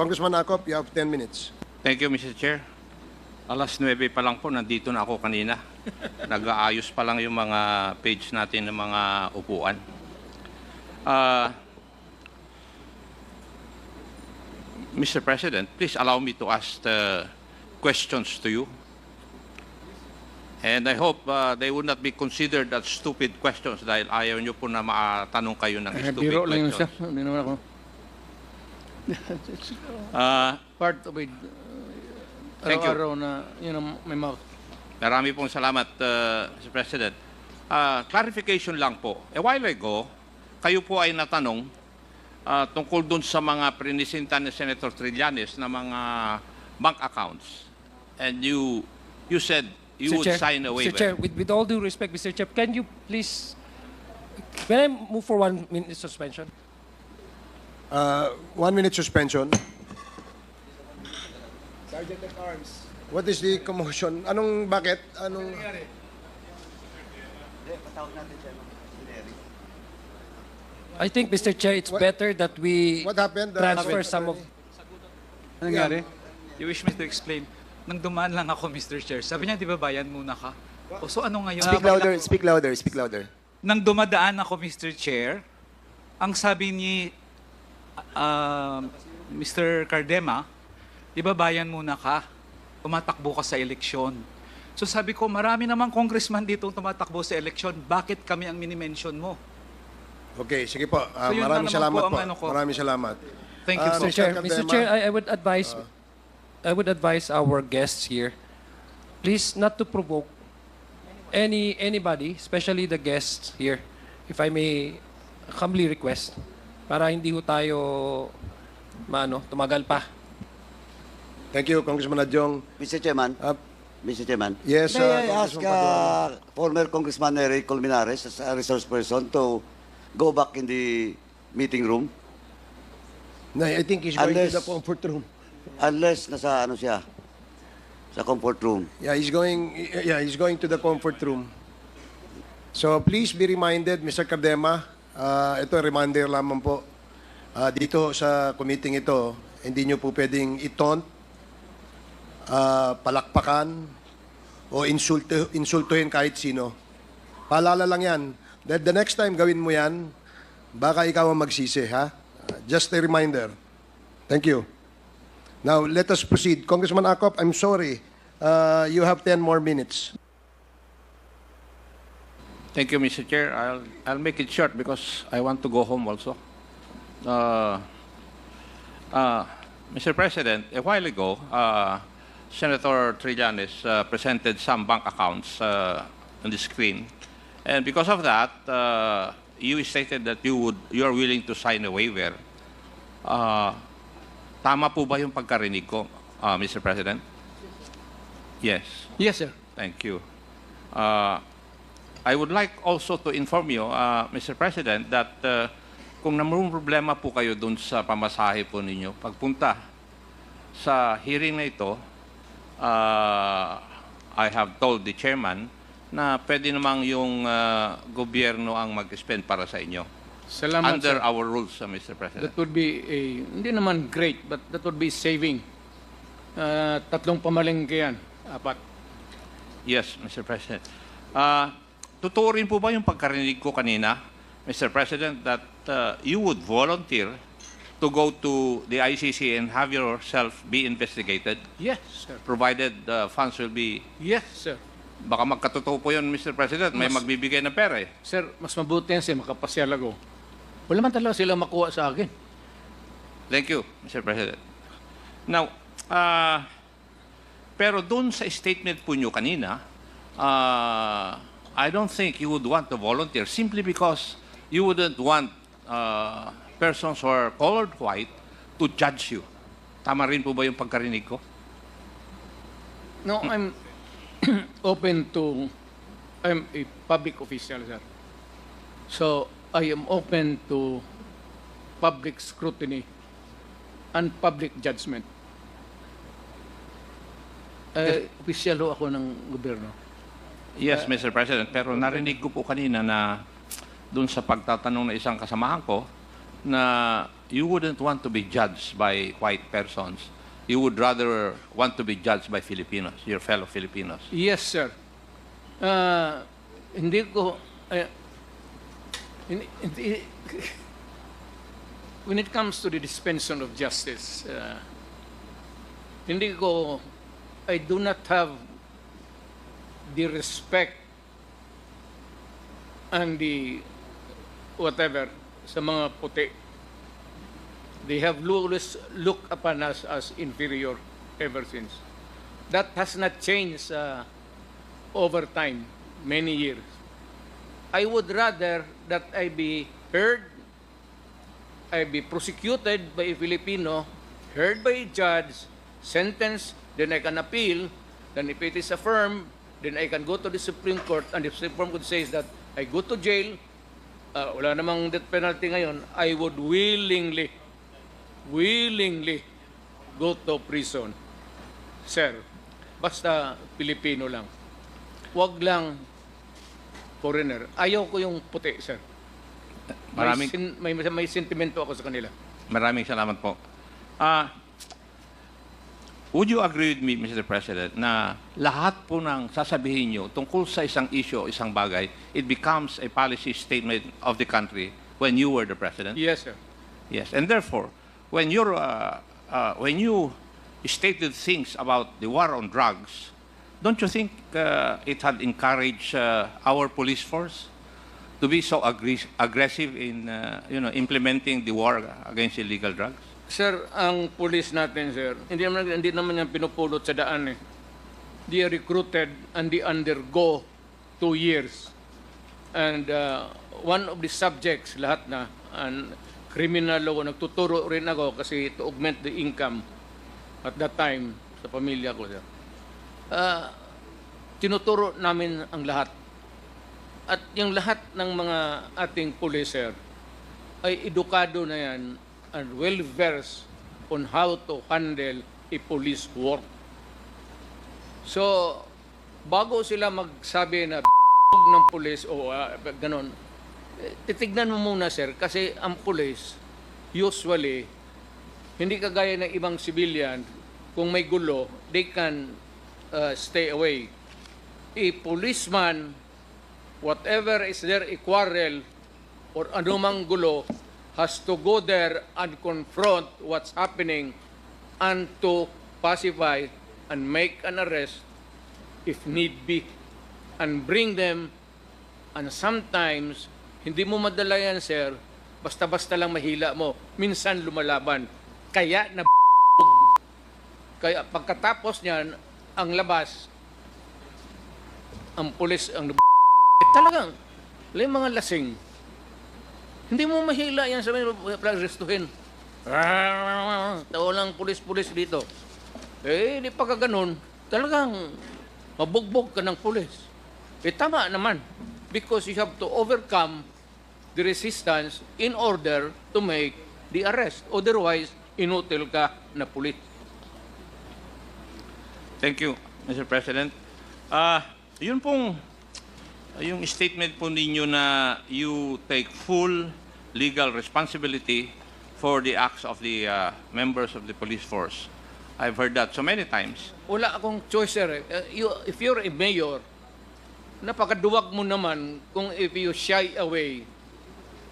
Congressman Acop, you have 10 minutes. Thank you, Mr. Chair. Alas 9 pa lang po, nandito na ako kanina. Nag-aayos pa lang yung mga page natin ng mga upuan. Mr. President, please allow me to ask questions to you. And I hope they would not be considered as stupid questions dahil ayaw nyo po na matanong kayo ng stupid Biro lang yun, sir. questions. Hindi naman ako. Part of it. Thank you. Araw-araw na, may mouth. Marami pong salamat, Mr. President. Clarification lang po. A while ago, kayo po ay natanong tungkol dun sa mga prinisinta ni Senator Trillanes na mga bank accounts. And you said you would sign a waiver. Mr. Chair, with all due respect, Mr. Chair, can you please, can I move for 1 minute suspension? 1 minute suspension. Sergeant at Arms. What is the commotion? Bakit? I think, Mr. Chair, it's better that we What happened? transfer some of... Ano nangyari? You wish me to explain? Nang dumaan lang ako, Mr. Chair, sabi niya, di ba bayan muna ka? O, so ano ngayon? Speak louder. Nang dumadaan ako, Mr. Chair, ang sabi ni Mr. Cardema, di ba bayan muna ka? Tumatakbo ka sa eleksyon. So sabi ko, marami namang congressman dito tumatakbo sa eleksyon. Bakit kami ang mini-mention mo? Okay, sige po. So yun Maraming na naman salamat po po. ang ano ko. Maraming salamat. Thank you, Mr. sir. Chair, Cardema. Mr. Chair, I would advise our guests here, please not to provoke anybody, especially the guests here, if I may humbly request, para hindi ho tayo tumagal pa. Thank you, Congressman Adjong. Mr. Chairman, Yes, may I ask Congressman Paduano. former Congressman Eric Colmenares as a resource person to go back in the meeting room No, I think he's going to Unless- the comfort room. unless nasa siya, sa comfort room. Yeah, he's going to the comfort room. So please be reminded, Mr. Cardema, ito reminder lamang po. Dito sa committee ito, hindi nyo po pwedeng itaunt, palakpakan, o insultuhin kahit sino. Paalala lang yan. The next time gawin mo yan, baka ikaw ang magsisi, ha? Just a reminder. Thank you. Now, let us proceed. Congressman Acop, I'm sorry. You have 10 more minutes. Thank you, Mr. Chair. I'll make it short because I want to go home also. Mr. President, a while ago, Senator Trillanes presented some bank accounts on the screen. And because of that, you stated that you are willing to sign a waiver. Tama po ba yung pagkarinig ko, Mr. President? Yes. Yes, sir. Thank you. I would like also to inform you, Mr. President, that kung namurong problema po kayo dun sa pamasahe po ninyo, pagpunta sa hearing na ito, I have told the chairman na pwede namang yung gobyerno ang mag-spend para sa inyo. Salamat, Under sir. our rules, Mr. President. That would be hindi naman great, but that would be saving. 3 pamalengke yan. 4. Yes, Mr. President. Totoo rin po ba yung pagkarinig ko kanina, Mr. President, that you would volunteer to go to the ICC and have yourself be investigated, Yes, sir. provided funds will be... Yes, sir. Baka magkatotoo po yun, Mr. President. May magbibigay ng pera eh. Sir, mas mabuti yan, sir, makapasyal ako. Wala man talaga sila makuha sa akin. Thank you, Mr. President. Now, pero doon sa statement po nyo kanina, I don't think you would want to volunteer simply because you wouldn't want persons who are colored white to judge you. Tama rin po ba yung pagkarinig ko? No, I'm I'm a public official, sir. So, I am open to public scrutiny and public judgment. Official ho ako ng gobyerno. Yes, Mr. President. Pero narinig ko po kanina na doon sa pagtatanong ng isang kasamahan ko, na you wouldn't want to be judged by white persons. You would rather want to be judged by Filipinos, your fellow Filipinos. Yes, sir. Hindi ko... when it comes to the dispensation of justice, I do not have the respect and the whatever sa mga puti. They have always looked upon us as inferior ever since. That has not changed over time, many years. I would rather that I be heard, I be prosecuted by a Filipino, heard by a judge, sentenced, then I can appeal, then if it is affirmed, then I can go to the Supreme Court, and if the Supreme Court says that I go to jail, wala namang death penalty ngayon, I would willingly go to prison. Sir, basta Pilipino lang. Huwag lang foreigner. Ayaw ko yung puti, sir. May sentimento ako sa kanila. Maraming salamat po. Would you agree with me, Mr. President, na lahat po ng sasabihin nyo tungkol sa isang issue, isang bagay, it becomes a policy statement of the country when you were the President? Yes, sir. Yes, and therefore, when you stated things about the war on drugs, don't you think it had encouraged our police force to be so aggressive in implementing the war against illegal drugs? Sir, ang police natin, sir, hindi naman yan pinupulot sa daan eh. They are recruited and they undergo 2 years. And one of the subjects, lahat na, and criminal law, nagtuturo rin ako kasi to augment the income at that time sa pamilya ko, sir. Tinuturo namin ang lahat. At yung lahat ng mga ating police, sir, ay edukado na yan and well-versed on how to handle a police work. So, bago sila magsabi na ng police o ganon, titignan mo muna, sir, kasi ang police, usually, hindi kagaya ng ibang civilian, kung may gulo, they can stay away. A policeman, whatever is there, a quarrel, or anumang gulo, has to go there and confront what's happening and to pacify and make an arrest if need be and bring them. And sometimes, hindi mo madala yan, sir, basta-basta lang mahila mo. Minsan lumalaban. Kaya na kaya pagkatapos niyan, ang labas, ang pulis, ang talagang, yung mga lasing, hindi mo mahila yan sa mga restuhin. Walang pulis-pulis dito. Di pagka ganun, talagang mabugbog ka ng pulis. Tama naman. Because you have to overcome the resistance in order to make the arrest. Otherwise, inutil ka na pulis. Thank you, Mr. President. Yun pong, yung statement po ninyo na you take full legal responsibility for the acts of the members of the police force. I've heard that so many times. Wala akong choice, sir. If you're a mayor, napakaduwag mo naman kung if you shy away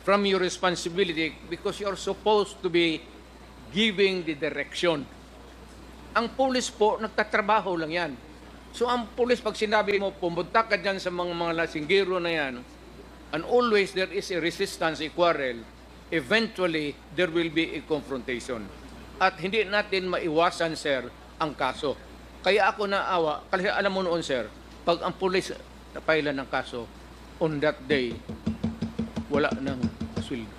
from your responsibility because you're supposed to be giving the direction. Ang pulis po, nagtatrabaho lang yan. So ang pulis, pag sinabi mo, pumunta ka dyan sa mga lasinggero na yan, and always there is a resistance, a quarrel, eventually there will be a confrontation. At hindi natin maiwasan, sir, ang kaso. Kaya ako naawa, kasi alam mo noon, sir, pag ang pulis napailan ng kaso, on that day, wala nang sweldo.